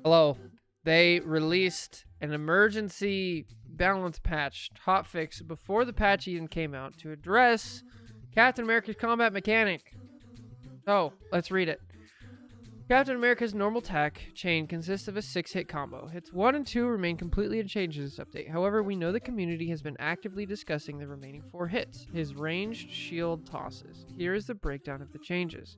Hello. They released an emergency balance patch, Hotfix, before the patch even came out to address Captain America's combat mechanic. So, let's read it. Captain America's normal attack chain consists of a 6-hit combo. Hits 1 and 2 remain completely unchanged in this update. However, we know the community has been actively discussing the remaining 4 hits, his ranged shield tosses. Here is the breakdown of the changes.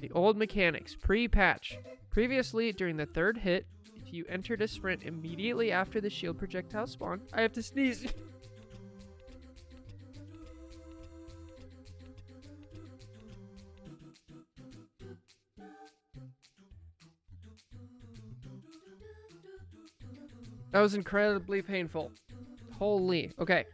The old mechanics, pre-patch. Previously, during the 3rd hit, if you entered a sprint immediately after the shield projectile spawned, I have to sneeze. That was incredibly painful. Holy. Okay.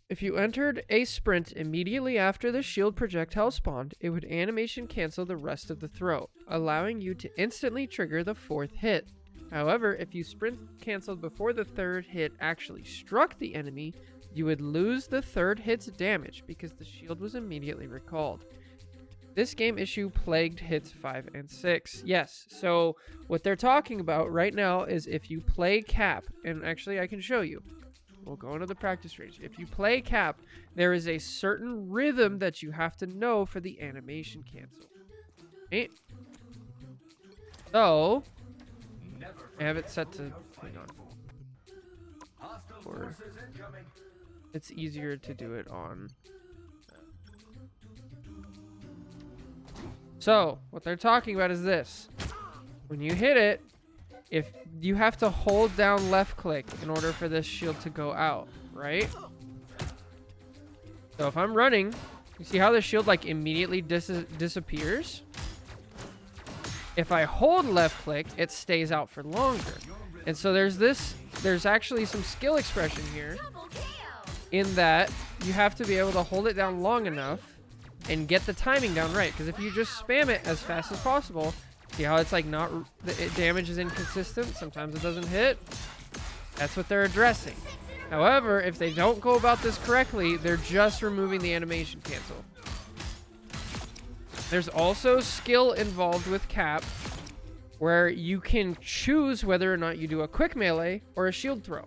If you entered a sprint immediately after the shield projectile spawned, it would animation cancel the rest of the throw, allowing you to instantly trigger the 4th hit. However, if you sprint canceled before the 3rd hit actually struck the enemy, you would lose the 3rd hit's damage because the shield was immediately recalled. This game issue plagued hits 5 and 6. Yes, so what they're talking about right now is if you play Cap, and actually I can show you. We'll go into the practice range. If you play Cap, there is a certain rhythm that you have to know for the animation cancel. Okay? So, I have it set to, hang on. Or it's easier to do it on. So, what they're talking about is this. When you hit it, if you have to hold down left click in order for this shield to go out, right? So if I'm running, you see how the shield like immediately disappears? If I hold left click, it stays out for longer. And so there's actually some skill expression here in that you have to be able to hold it down long enough and get the timing down right. Because if you just spam it as fast as possible, see how it's like not, the damage is inconsistent, sometimes it doesn't hit? That's what they're addressing. However, if they don't go about this correctly, they're just removing the animation cancel. There's also skill involved with Cap, where you can choose whether or not you do a quick melee or a shield throw.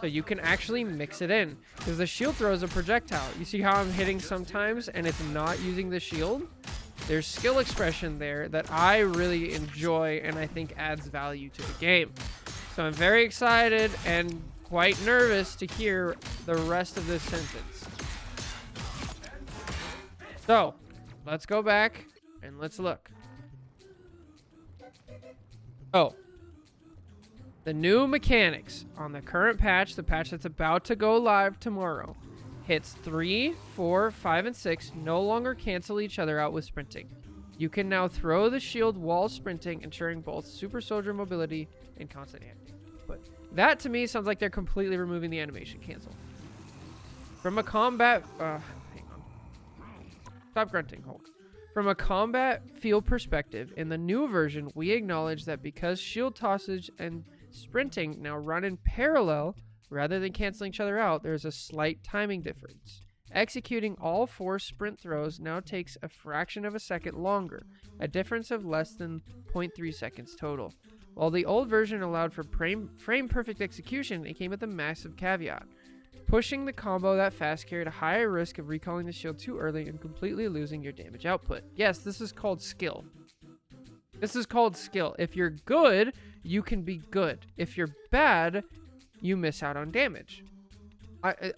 So you can actually mix it in, because the shield throw is a projectile. You see how I'm hitting sometimes and it's not using the shield? There's skill expression there that I really enjoy and I think adds value to the game. So I'm very excited and quite nervous to hear the rest of this sentence. So, let's go back and let's look. Oh. The new mechanics on the current patch, the patch that's about to go live tomorrow, hits 3, 4, 5, and 6 no longer cancel each other out with sprinting. You can now throw the shield while sprinting, ensuring both super soldier mobility and constant animation. But that to me sounds like they're completely removing the animation cancel. From a combat... hang on. Stop grunting, Hulk. From a combat feel perspective, in the new version, we acknowledge that because shield tossage and sprinting now run in parallel, rather than canceling each other out, there's a slight timing difference. Executing all 4 sprint throws now takes a fraction of a second longer, a difference of less than 0.3 seconds total. While the old version allowed for frame perfect execution, it came with a massive caveat. Pushing the combo that fast carried a higher risk of recalling the shield too early and completely losing your damage output. Yes, this is called skill. This is called skill. If you're good, you can be good. If you're bad, you miss out on damage.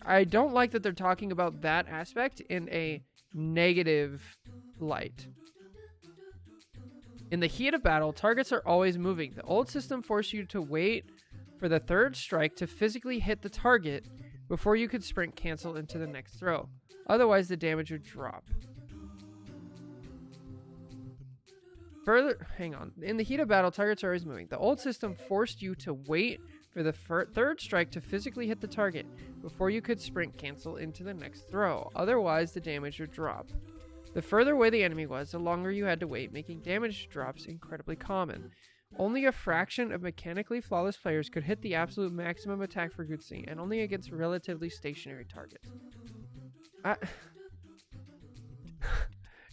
I don't like that they're talking about that aspect in a negative light. In the heat of battle, targets are always moving. The old system forced you to wait for the 3rd strike to physically hit the target before you could sprint cancel into the next throw. Otherwise, the damage would drop. Further, hang on. In the heat of battle, targets are always moving. The old system forced you to wait for the 3rd strike to physically hit the target before you could sprint cancel into the next throw. Otherwise, the damage would drop. The further away the enemy was, the longer you had to wait, making damage drops incredibly common. Only a fraction of mechanically flawless players could hit the absolute maximum attack frequency, and only against relatively stationary targets.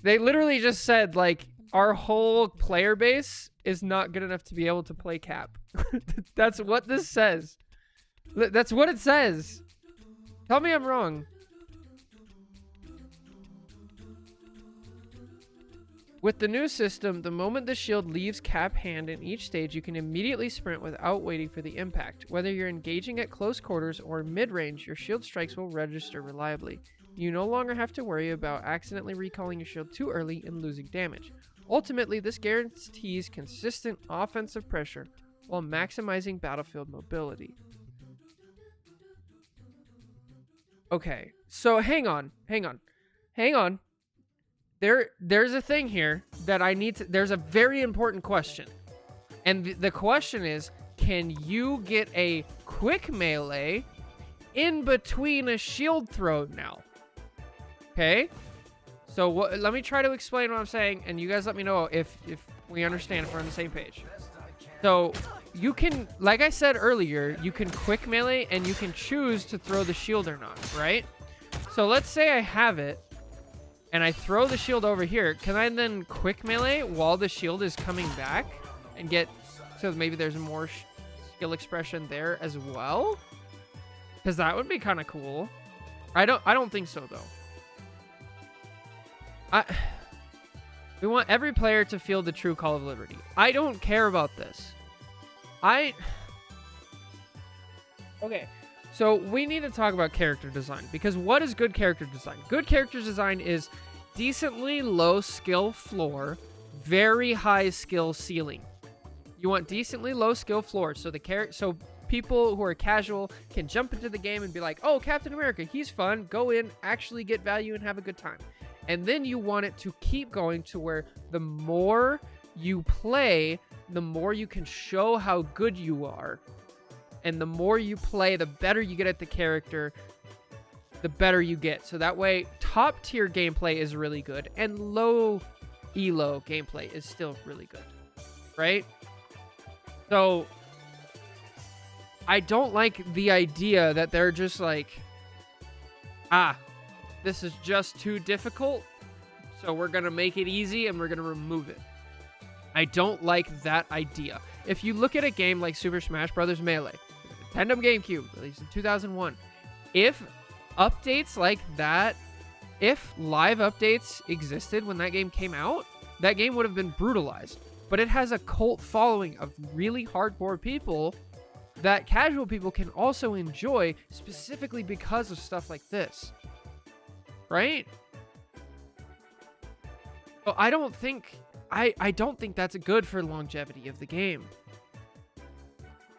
They literally just said, like, our whole player base is not good enough to be able to play Cap. That's what this says. That's what it says. Tell me I'm wrong. With the new system, the moment the shield leaves Cap hand in each stage, you can immediately sprint without waiting for the impact. Whether you're engaging at close quarters or mid-range, your shield strikes will register reliably. You no longer have to worry about accidentally recalling your shield too early and losing damage. Ultimately, this guarantees consistent offensive pressure while maximizing battlefield mobility. Okay, so hang on. There's a thing here that I need to... There's a very important question. And the question is, can you get a quick melee in between a shield throw now? Okay? So let me try to explain what I'm saying, and you guys let me know if we understand, if we're on the same page. So you can, like I said earlier, you can quick melee and you can choose to throw the shield or not, right? So let's say I have it, and I throw the shield over here. Can I then quick melee while the shield is coming back and get... So maybe there's more skill expression there as well? Because that would be kind of cool. I don't think so, though. We want every player to feel the true Call of Liberty. I don't care about this. Okay. So we need to talk about character design, because what is good character design? Good character design is decently low skill floor, very high skill ceiling. You want decently low skill floor, so so people who are casual can jump into the game and be like, "Oh, Captain America, he's fun. Go in, actually get value and have a good time." And then you want it to keep going to where the more you play, the more you can show how good you are. And the more you play, the better you get at the character, the better you get. So that way, top tier gameplay is really good, and low elo gameplay is still really good, right? So I don't like the idea that they're just like, this is just too difficult, so we're going to make it easy and we're going to remove it. I don't like that idea. If you look at a game like Super Smash Bros. Melee, Nintendo GameCube, released in 2001, if updates like that, if live updates existed when that game came out, that game would have been brutalized. But it has a cult following of really hardcore people that casual people can also enjoy, specifically because of stuff like this. Right? So I don't think that's good for longevity of the game.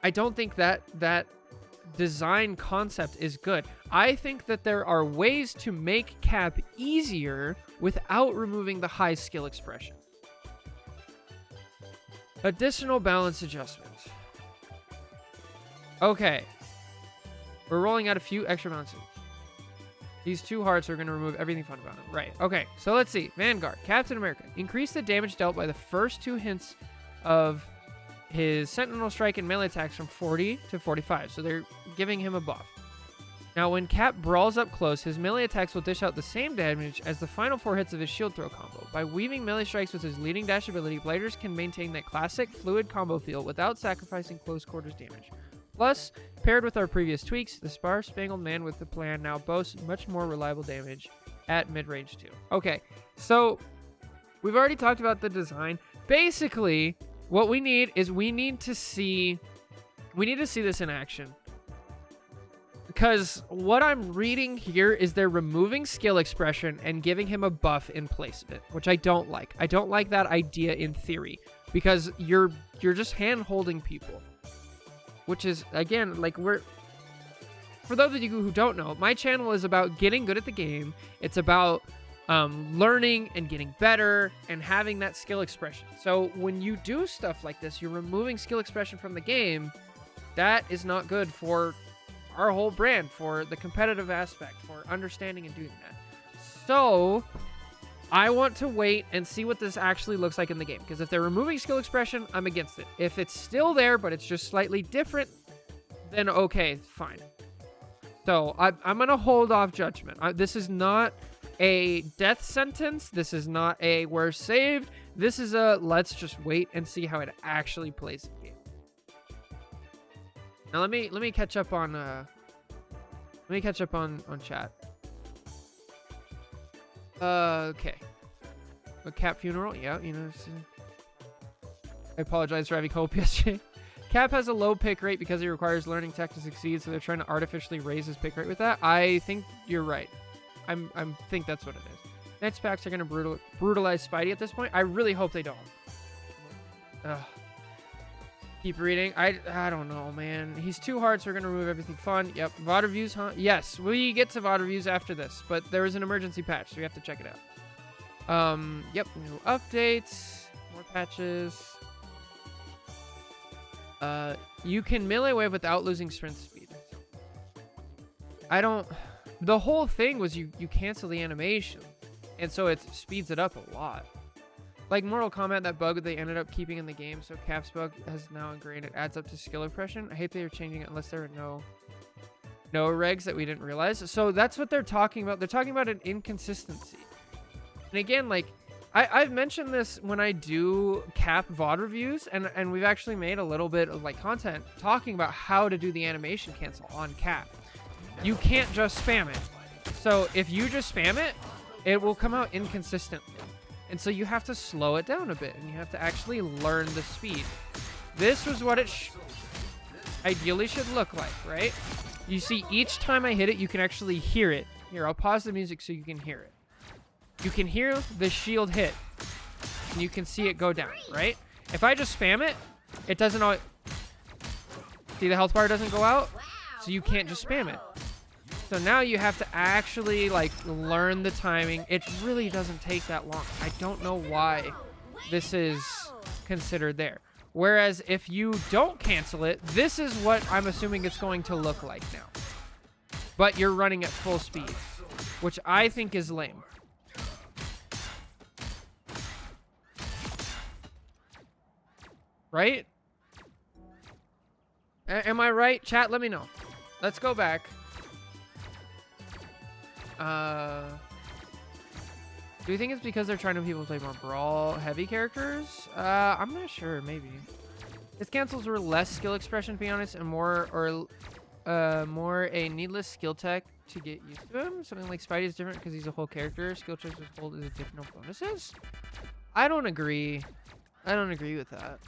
I don't think that design concept is good. I think that there are ways to make Cap easier without removing the high skill expression. Additional balance adjustments. Okay. We're rolling out a few extra balances. These two hearts are going to remove everything fun about them. Right. Okay. So let's see. Vanguard. Captain America. Increase the damage dealt by the first two hints of his Sentinel Strike and melee attacks from 40 to 45. So they're giving him a buff. Now, when Cap brawls up close, his melee attacks will dish out the same damage as the final 4 hits of his shield throw combo. By weaving melee strikes with his leading dash ability, Blighters can maintain that classic fluid combo feel without sacrificing close quarters damage. Plus, paired with our previous tweaks, the Star-Spangled Man with the plan now boasts much more reliable damage at mid-range too. Okay, so we've already talked about the design. Basically, what we need is we need to see this in action. Because what I'm reading here is they're removing skill expression and giving him a buff in place of it, which I don't like. I don't like that idea in theory, because you're just hand-holding people. Which is, again, like, for those of you who don't know, my channel is about getting good at the game. It's about learning and getting better and having that skill expression. So when you do stuff like this, you're removing skill expression from the game. That is not good for our whole brand, for the competitive aspect, for understanding and doing that. So I want to wait and see what this actually looks like in the game, because if they're removing skill expression, I'm against it. If it's still there, but it's just slightly different, then okay, fine. So I'm going to hold off judgment. This is not a death sentence. This is not a we're saved. This is a let's just wait and see how it actually plays the game. Now let me catch up on chat. Okay. A cat funeral? Yeah, you know. I apologize for having hope yesterday. Cap has a low pick rate because he requires learning tech to succeed, so they're trying to artificially raise his pick rate with that. I think you're right. I think that's what it is. Next packs are going to brutalize Spidey at this point. I really hope they don't. Ugh. Keep reading. I don't know, man. He's too hard, so we're going to remove everything fun. Yep. VOD reviews, huh? Yes, we get to VOD reviews after this, but there was an emergency patch, so we have to check it out. Yep. New updates. More patches. You can melee wave without losing sprint speed. The whole thing was you cancel the animation, and so it speeds it up a lot. Like Mortal Kombat, that bug they ended up keeping in the game, so Cap's bug has now ingrained. It adds up to skill oppression. I hate they are changing it unless there are no regs that we didn't realize. So that's what they're talking about. They're talking about an inconsistency. And again, like, I've mentioned this when I do Cap VOD reviews, and we've actually made a little bit of like content talking about how to do the animation cancel on Cap. You can't just spam it. So if you just spam it, it will come out inconsistently. And so you have to slow it down a bit, and you have to actually learn the speed. This was what it ideally should look like, right? You see, each time I hit it, you can actually hear it. Here, I'll pause the music so you can hear it. You can hear the shield hit, and you can see it go down, right? If I just spam it, it doesn't always... See, the health bar doesn't go out, so you can't just spam it. So now you have to actually, like, learn the timing. It really doesn't take that long. I don't know why this is considered there. Whereas if you don't cancel it, this is what I'm assuming it's going to look like now. But you're running at full speed, which I think is lame. Right? Am I right? Chat, let me know. Let's go back. Do you think it's because they're trying to people play more brawl heavy characters? I'm not sure, maybe. His cancels were less skill expression, to be honest, and more a needless skill tech to get used to him. Something like Spidey is different because he's a whole character. Skill checks with hold is a different, no bonuses. I don't agree. I don't agree with that.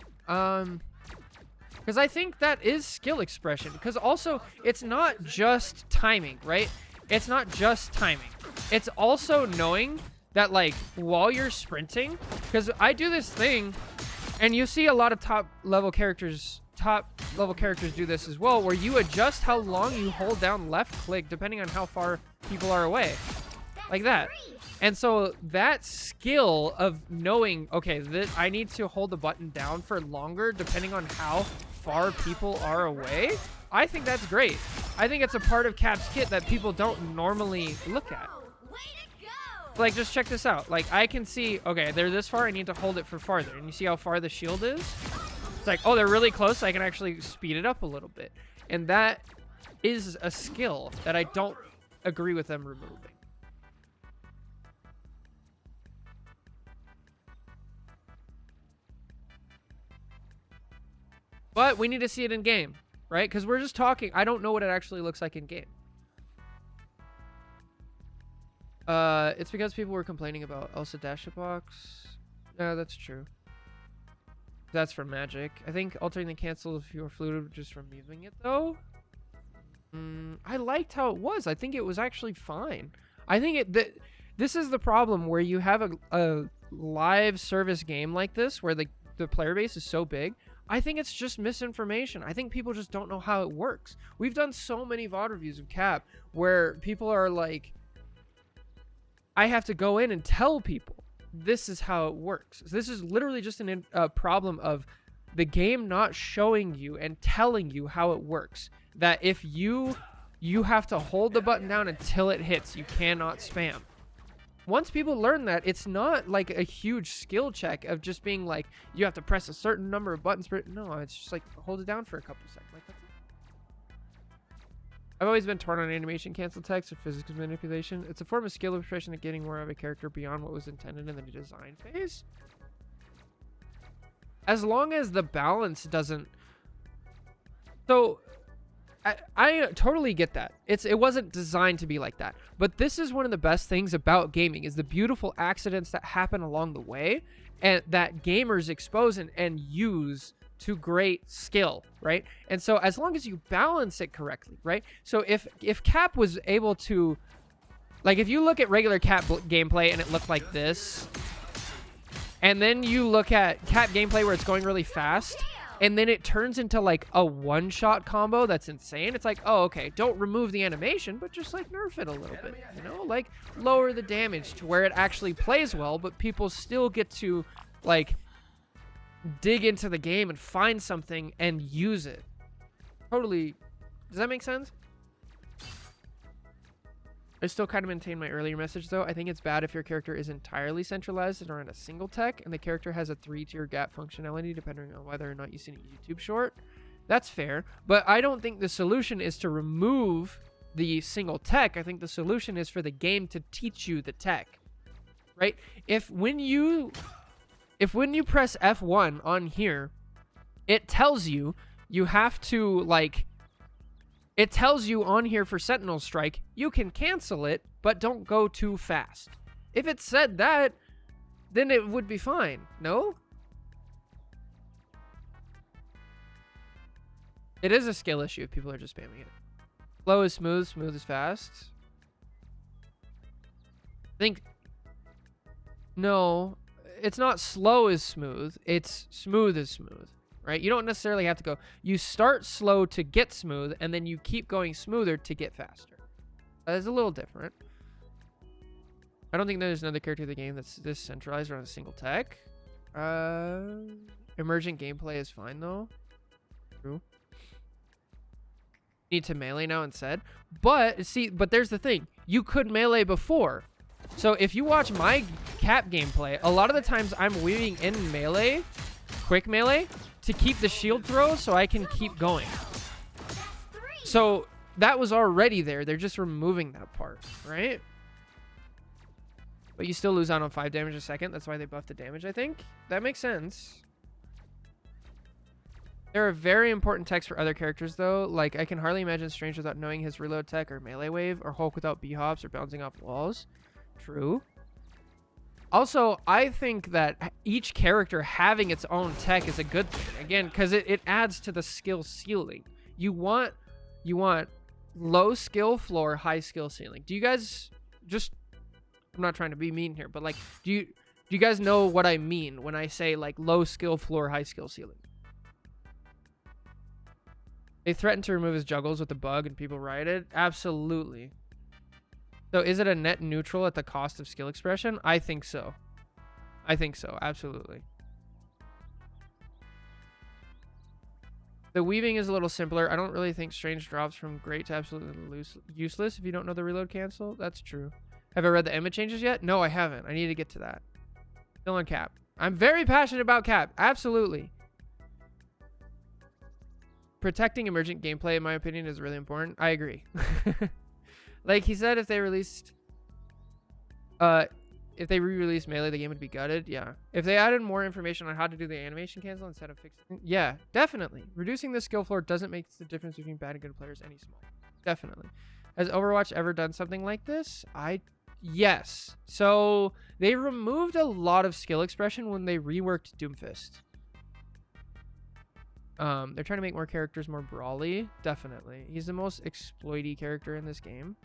Because I think that is skill expression. Because also, it's not just timing, right? It's not just timing. It's also knowing that, like, while you're sprinting, because I do this thing, and you see a lot of top level characters do this as well, where you adjust how long you hold down left click depending on how far people are away. Like that. And so that skill of knowing, okay, I need to hold the button down for longer depending on how far people are away, I think that's great. I think it's a part of Cap's kit that people don't normally look at. Like, just check this out. Like, I can see, okay, they're this far, I need to hold it for farther. And you see how far the shield is? It's like, oh, they're really close, so I can actually speed it up a little bit. And that is a skill that I don't agree with them removing. But we need to see it in game, right? Because we're just talking. I don't know what it actually looks like in game. It's because people were complaining about Elsa Dash Box. Yeah, that's true. That's for Magic. I think altering the cancel if you were fluid, just removing it though. I liked how it was. I think it was actually fine. I think this is the problem where you have a live service game like this where the player base is so big. I think it's just misinformation. I think people just don't know how it works. We've done so many VOD reviews of Cap where people are like, I have to go in and tell people this is how it works. This is literally just a problem of the game not showing you and telling you how it works. That if you have to hold the button down until it hits, you cannot spam. Once people learn that, it's not like a huge skill check of just being like, you have to press a certain number of buttons. No, it's just like, hold it down for a couple seconds. Like, that's I've always been torn on animation cancel text or physics manipulation. It's a form of skill expression of getting more of a character beyond what was intended in the design phase. As long as the balance doesn't... So, I totally get that. It wasn't designed to be like that. But this is one of the best things about gaming, is the beautiful accidents that happen along the way and that gamers expose and use to great skill, right? And so as long as you balance it correctly, right? So if Cap was able to, like, if you look at regular Cap gameplay and it looked like this, and then you look at Cap gameplay where it's going really fast, and then it turns into like a one-shot combo that's insane. It's like, oh, okay, don't remove the animation, but just like nerf it a little bit, you know? Like lower the damage to where it actually plays well, but people still get to like dig into the game and find something and use it. Totally. Does that make sense? I still kind of maintain my earlier message, though. I think it's bad if your character is entirely centralized and around a single tech, and the character has a 3-tier gap functionality depending on whether or not you've seen a YouTube short. That's fair, but I don't think the solution is to remove the single tech. I think the solution is for the game to teach you the tech, right? If when you press F1 on here, it tells you have to, like, it tells you on here for Sentinel Strike, you can cancel it, but don't go too fast. If it said that, then it would be fine, no? It is a skill issue if people are just spamming it. Slow is smooth, smooth is fast. I think, no, it's not slow is smooth, it's smooth is smooth, right? You don't necessarily have to go, you start slow to get smooth, and then you keep going smoother to get faster. That is a little different. I don't think there's another character in the game that's this centralized around a single tech. Emergent gameplay is fine though. True. Need to melee now instead. But see, but there's the thing. You could melee before. So if you watch my Cap gameplay, a lot of the times I'm weaving in melee, quick melee, to keep the shield throw so I can keep going. So that was already there. They're just removing that part, right? But you still lose out on 5 damage a second. That's why they buffed the damage, I think. That makes sense. There are very important techs for other characters, though. Like, I can hardly imagine Strange without knowing his reload tech or melee wave, or Hulk without B-hops or bouncing off walls. True. Also, I think that each character having its own tech is a good thing. Again, because it adds to the skill ceiling. You want low skill floor, high skill ceiling. Do you guys just... I'm not trying to be mean here, but like, do you guys know what I mean when I say like low skill floor, high skill ceiling? They threatened to remove his juggles with the bug and people rioted. Absolutely. So is it a net neutral at the cost of skill expression? I think so. I think so. Absolutely. The weaving is a little simpler. I don't really think Strange drops from great to absolutely useless if you don't know the reload cancel. That's true. Have I read the Emma changes yet? No, I haven't. I need to get to that. Still on Cap. I'm very passionate about Cap. Absolutely. Protecting emergent gameplay, in my opinion, is really important. I agree. Like he said, if they released... if they re-released Melee, the game would be gutted. Yeah. If they added more information on how to do the animation cancel instead of fixing... Yeah, definitely. Reducing the skill floor doesn't make the difference between bad and good players any smaller. Definitely. Has Overwatch ever done something like this? Yes. So they removed a lot of skill expression when they reworked Doomfist. They're trying to make more characters more brawly. Definitely. He's the most exploity character in this game.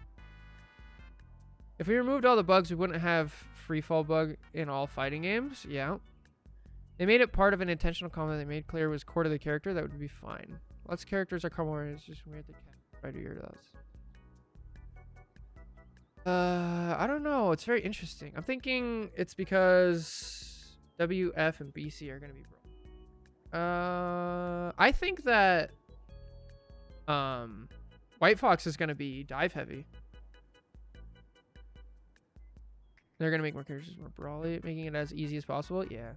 If we removed all the bugs, we wouldn't have free fall bug in all fighting games. Yeah. They made it part of an intentional comment they made clear was core to the character. That would be fine. Lots of characters are common. It's just weird to try to hear those. I don't know. It's very interesting. I'm thinking it's because WF and BC are going to be broken. I think that White Fox is going to be dive heavy. They're going to make more characters more brawly, making it as easy as possible. Yeah.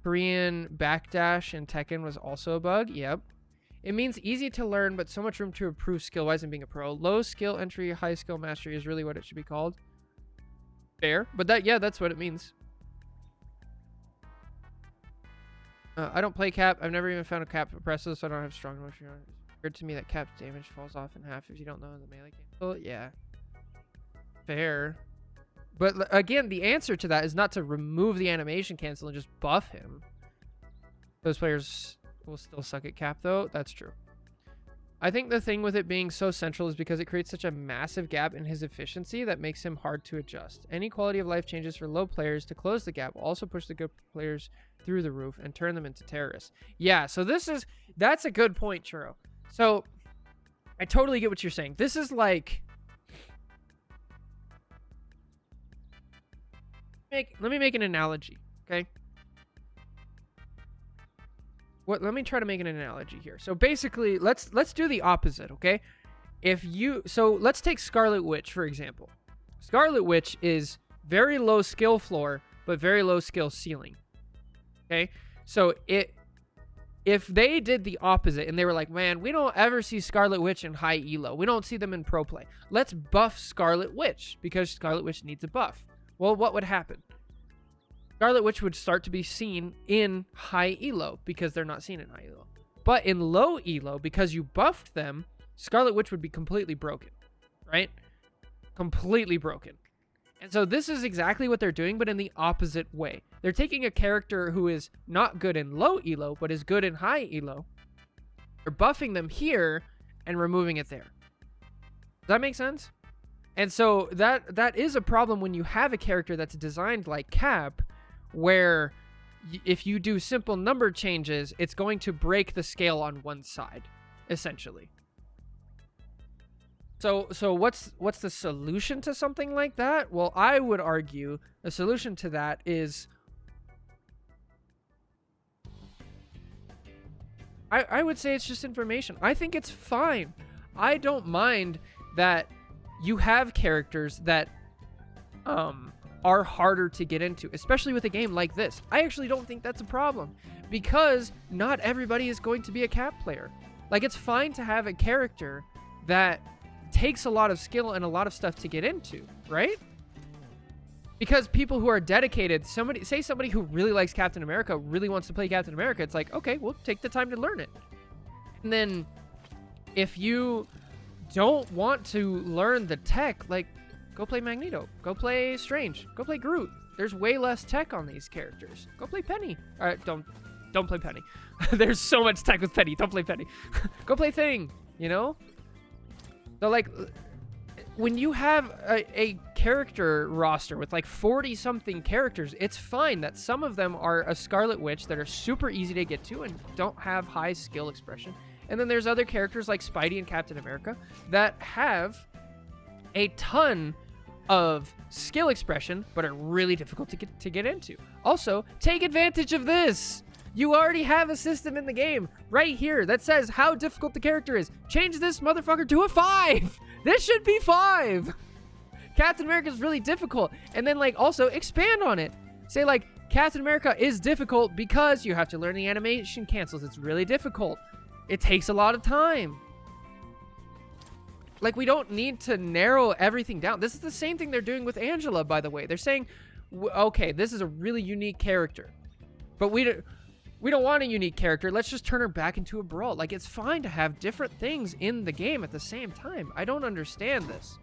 Korean backdash in Tekken was also a bug. Yep. It means easy to learn, but so much room to improve skill-wise and being a pro. Low skill entry, high skill mastery is really what it should be called. Fair. But that's what it means. I don't play cap. I've never even found a cap oppressive, so I don't have strong motion. It's weird to me that cap damage falls off in half if you don't know the melee game. Well, yeah. Fair. But again, the answer to that is not to remove the animation cancel and just buff him. Those players will still suck at cap, though. That's true. I think the thing with it being so central is because it creates such a massive gap in his efficiency that makes him hard to adjust. Any quality of life changes for low players to close the gap will also push the good players through the roof and turn them into terrorists. Yeah, so that's a good point, Churro. So I totally get what you're saying. This is like, let me make an analogy, okay? Let me try to make an analogy here. So basically, let's do the opposite, okay? So let's take Scarlet Witch, for example. Scarlet Witch is very low skill floor, but very low skill ceiling. Okay? So if they did the opposite and they were like, man, we don't ever see Scarlet Witch in high elo. We don't see them in pro play. Let's buff Scarlet Witch because Scarlet Witch needs a buff. Well, what would happen? Scarlet Witch would start to be seen in high elo because they're not seen in high elo. But in low elo, because you buffed them, Scarlet Witch would be completely broken, right? Completely broken. And so this is exactly what they're doing, but in the opposite way. They're taking a character who is not good in low elo, but is good in high elo. They're buffing them here and removing it there. Does that make sense? And so that is a problem when you have a character that's designed like Cap, where if you do simple number changes, it's going to break the scale on one side, essentially. So what's the solution to something like that? Well, I would argue the solution to that is I would say it's just information. I think it's fine. I don't mind that you have characters that are harder to get into, especially with a game like this. I actually don't think that's a problem because not everybody is going to be a Cap player. Like, it's fine to have a character that takes a lot of skill and a lot of stuff to get into, right? Because people who are dedicated, somebody who really likes Captain America, really wants to play Captain America, it's like, okay, we'll take the time to learn it. And then if you don't want to learn the tech, like, go play Magneto, go play Strange, go play Groot. There's way less tech on these characters. Go play Penny. All right, don't play Penny. There's so much tech with Penny. Don't play Penny. Go play Thing, you know? So, like, when you have a character roster with, like, 40-something characters, it's fine that some of them are a Scarlet Witch that are super easy to get to and don't have high skill expression. And then there's other characters like Spidey and Captain America that have a ton of skill expression, but are really difficult to get into. Also, take advantage of this. You already have a system in the game right here that says how difficult the character is. Change this motherfucker to a 5. This should be 5. Captain America is really difficult. And then, like, also expand on it. Say, like, Captain America is difficult because you have to learn the animation cancels. It's really difficult. It takes a lot of time. Like, we don't need to narrow everything down. This is the same thing they're doing with Angela, by the way. They're saying, okay, this is a really unique character, but we don't want a unique character. Let's just turn her back into a brawl. Like, it's fine to have different things in the game at the same time. I don't understand this.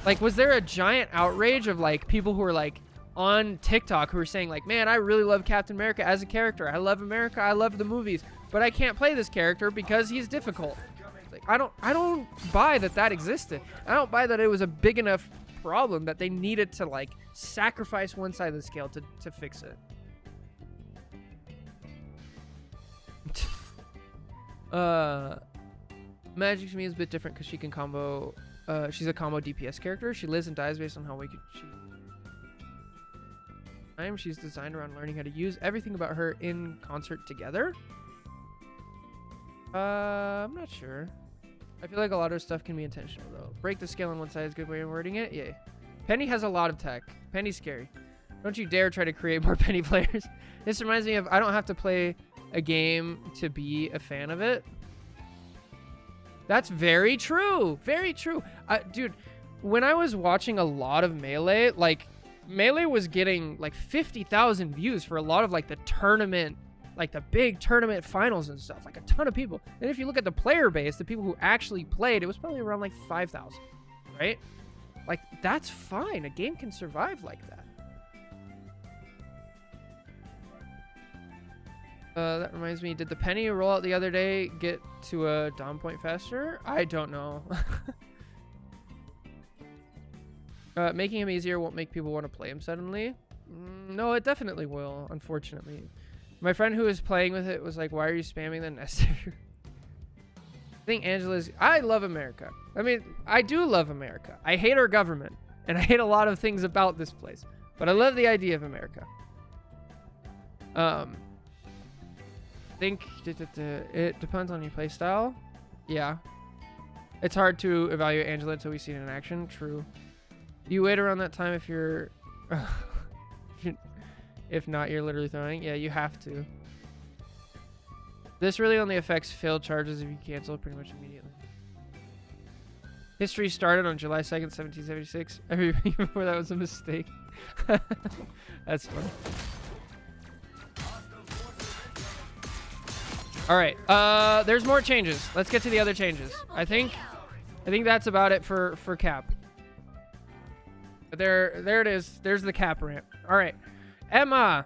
Like, was there a giant outrage of, like, people who were, like, on TikTok who were saying, like, man, I really love Captain America as a character. I love America. I love the movies, but I can't play this character because he's difficult. Like, I don't buy that existed. I don't buy that it was a big enough problem that they needed to, like, sacrifice one side of the scale to fix it. Magic to me is a bit different because she can combo. She's a combo DPS character. She lives and dies based on how weak she. She's designed around learning how to use everything about her in concert together. I'm not sure. I feel like a lot of stuff can be intentional though. Break the scale on one side is a good way of wording it. Yeah. Penny has a lot of tech. Penny's scary. Don't you dare try to create more Penny players. This reminds me of I don't have to play a game to be a fan of it. That's very true. Very true. Dude, when I was watching a lot of Melee, like, Melee was getting like 50,000 views for a lot of like the tournament, like the big tournament finals and stuff, like a ton of people. And if you look at the player base, the people who actually played, it was probably around like 5,000, right? Like, that's fine. A game can survive like that. That reminds me, did the penny rollout the other day get to a Dom point faster? I don't know. Making him easier won't make people want to play him suddenly. No, it definitely will, unfortunately. My friend who was playing with it was like, why are you spamming the nest? I think Angela's... I love America. I mean, I do love America. I hate our government, and I hate a lot of things about this place. But I love the idea of America. I think it depends on your playstyle. Yeah. It's hard to evaluate Angela until we see it in action. True. You wait around that time if you're... if not, you're literally throwing. Yeah, you have to. This really only affects failed charges if you cancel pretty much immediately. History started on July 2nd, 1776. Every before that was a mistake. That's funny. All right. There's more changes. Let's get to the other changes. I think that's about it for Cap. There it is. There's the Cap rant. All right. Emma.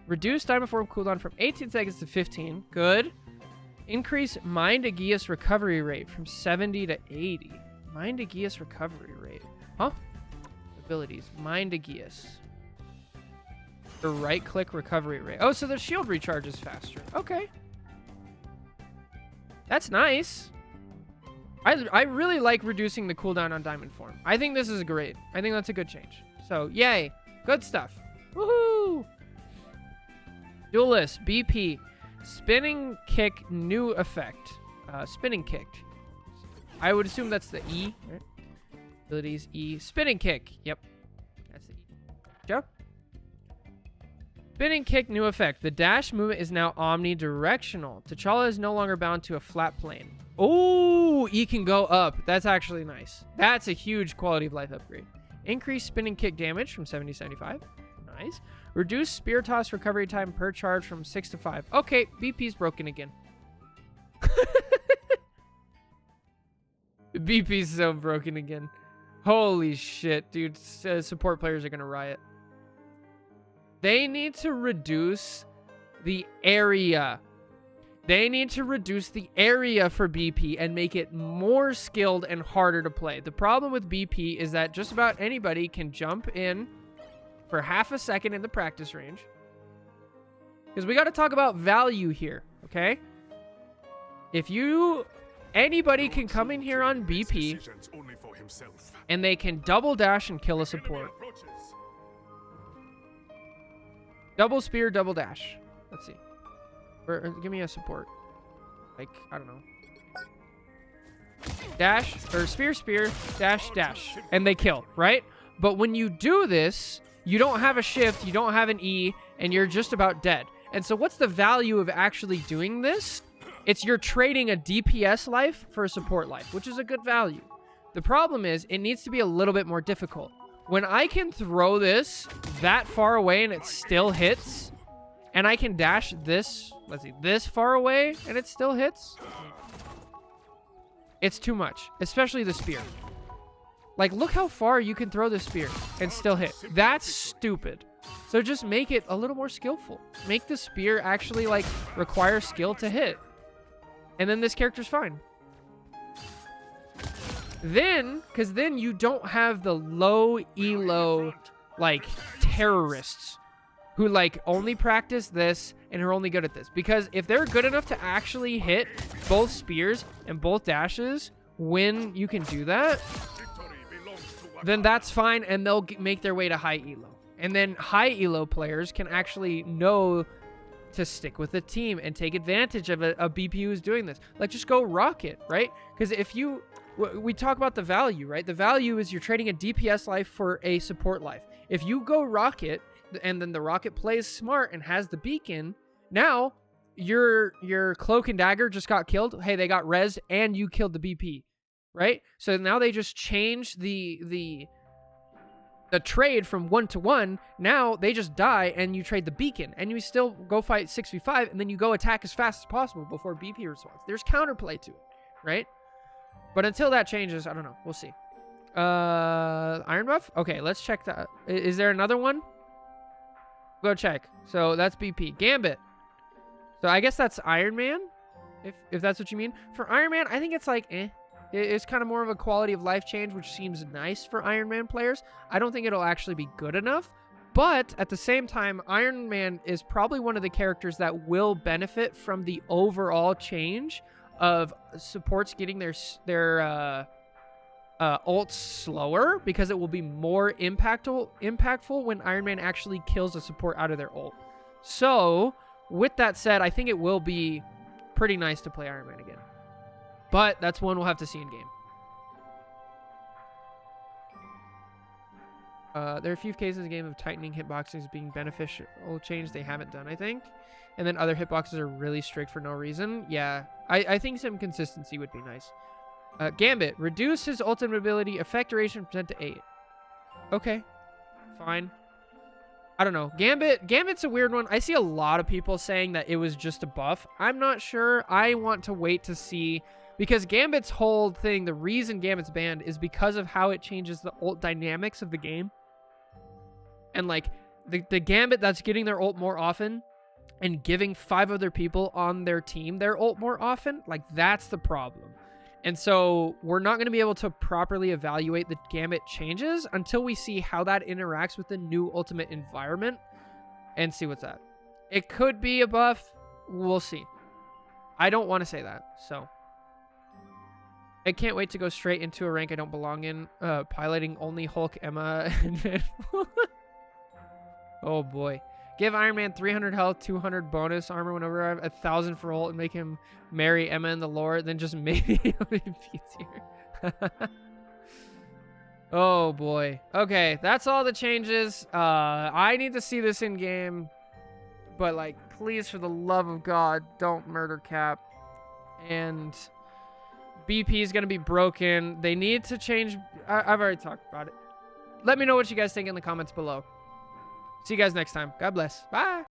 Reduce time of form cooldown from 18 seconds to 15. Good. Increase Mind Aegeus recovery rate from 70 to 80. Mind Aegeus recovery rate. Huh? Abilities. Mind Aegeus. The right-click recovery rate. Oh, so the shield recharges faster. Okay. That's nice. I really like reducing the cooldown on Diamond Form. I think this is great. I think that's a good change. So, yay. Good stuff. Woohoo! Duelist, BP. Spinning kick, new effect. Spinning kick. I would assume that's the E, right? Abilities, E. Spinning kick. Yep. That's the E. Joe? Spinning kick, new effect. The dash movement is now omnidirectional. T'Challa is no longer bound to a flat plane. Oh, E can go up. That's actually nice. That's a huge quality of life upgrade. Increase spinning kick damage from 70 to 75. Nice. Reduce spear toss recovery time per charge from 6 to 5. Okay, BP's broken again. BP's so broken again. Holy shit, dude. Support players are going to riot. They need to reduce the area. They need to reduce the area for BP and make it more skilled and harder to play. The problem with BP is that just about anybody can jump in for half a second in the practice range. Because we got to talk about value here, okay? If anybody can come in here on BP and they can double dash and kill a support. Double spear, double dash. Let's see. Or give me a support. Like, I don't know. Dash, or spear, spear, dash, dash. And they kill, right? But when you do this, you don't have a shift, you don't have an E, and you're just about dead. And so what's the value of actually doing this? It's you're trading a DPS life for a support life, which is a good value. The problem is it needs to be a little bit more difficult. When I can throw this that far away and it still hits, and I can dash this, let's see, this far away and it still hits, it's too much, especially the spear. Like, look how far you can throw the spear and still hit. That's stupid. So just make it a little more skillful. Make the spear actually, like, require skill to hit. And then this character's fine. Then, because then you don't have the low elo, like, terrorists who, like, only practice this and are only good at this. Because if they're good enough to actually hit both spears and both dashes when you can do that, then that's fine, and they'll make their way to high elo. And then high elo players can actually know to stick with the team and take advantage of a BP who's doing this. Like, just go rocket, right? Because if you... We talk about the value, right? The value is you're trading a DPS life for a support life. If you go rocket, and then the rocket plays smart and has the beacon, now your cloak and dagger just got killed. Hey, they got res and you killed the BP, right? So now they just changed the trade from 1-to-1. Now they just die and you trade the beacon and you still go fight 6v5 and then you go attack as fast as possible before BP responds. There's counterplay to it, right? But until that changes, I don't know. We'll see. Iron buff? Okay, let's check that. Is there another one? Go check. So that's BP. Gambit. So I guess that's Iron Man, if that's what you mean. For Iron Man, I think it's like, It's kind of more of a quality of life change, which seems nice for Iron Man players. I don't think it'll actually be good enough. But at the same time, Iron Man is probably one of the characters that will benefit from the overall change of supports getting their ults slower, because it will be more impactful when Iron Man actually kills a support out of their ult. So, with that said, I think it will be pretty nice to play Iron Man again. But that's one we'll have to see in game. There are a few cases in the game of tightening hitboxes being beneficial change they haven't done, I think. And then other hitboxes are really strict for no reason. Yeah, I think some consistency would be nice. Gambit. Reduce his ultimate ability effect duration from 10 to 8. Okay. Fine. I don't know. Gambit's a weird one. I see a lot of people saying that it was just a buff. I'm not sure. I want to wait to see, because Gambit's whole thing, the reason Gambit's banned is because of how it changes the ult dynamics of the game. And like the Gambit that's getting their ult more often and giving 5 other people on their team their ult more often, like that's the problem. And so we're not going to be able to properly evaluate the Gambit changes until we see how that interacts with the new ultimate environment and see what's that. It could be a buff. We'll see. I don't want to say that. So I can't wait to go straight into a rank I don't belong in. Piloting only Hulk, Emma, and Deadpool. Oh boy. Give Iron Man 300 health, 200 bonus armor whenever I have 1,000 for ult, and make him marry Emma in the lore, then just maybe he'll be here. Oh boy. Okay, that's all the changes. I need to see this in game, but like, please, for the love of God, don't murder Cap. And BP is gonna be broken. They need to change. I've already talked about it. Let me know what you guys think in the comments below. See you guys next time. God bless. Bye.